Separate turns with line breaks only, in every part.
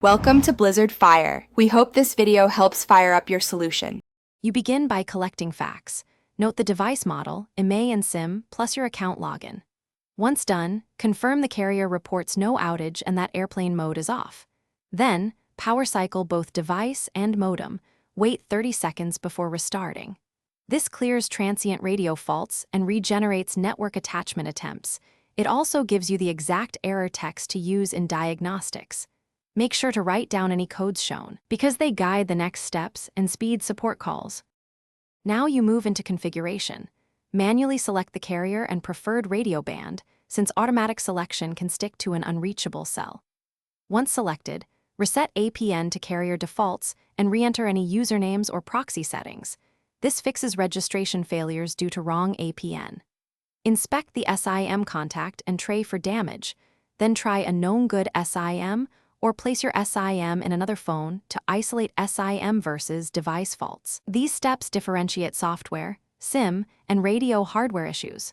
Welcome to Blizzard Fire. We hope this video helps fire up your solution.
You begin by collecting facts. Note the device model, IMEI and SIM, plus your account login. Once done, confirm the carrier reports no outage and that airplane mode is off. Then, power cycle both device and modem. Wait 30 seconds before restarting. This clears transient radio faults and regenerates network attachment attempts. It also gives you the exact error text to use in diagnostics. Make sure to write down any codes shown, because they guide the next steps and speed support calls. Now you move into configuration. Manually select the carrier and preferred radio band, since automatic selection can stick to an unreachable cell. Once selected, reset APN to carrier defaults and re-enter any usernames or proxy settings. This fixes registration failures due to wrong APN. Inspect the SIM contact and tray for damage, then try a known good SIM or place your SIM in another phone to isolate SIM versus device faults. These steps differentiate software, SIM, and radio hardware issues.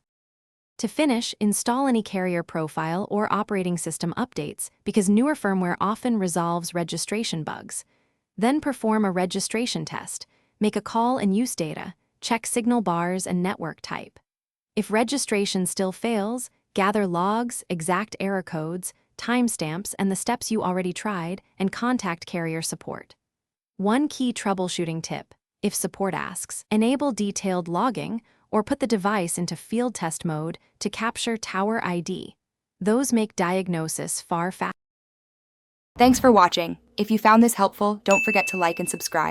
To finish, install any carrier profile or operating system updates because newer firmware often resolves registration bugs. Then perform a registration test, make a call and use data, check signal bars and network type. If registration still fails, gather logs, exact error codes, timestamps, and the steps you already tried, and contact carrier support. One key troubleshooting tip: if support asks, enable detailed logging or put the device into field test mode to capture tower ID. Those make diagnosis far faster.
Thanks for watching. If you found this helpful, don't forget to like and subscribe.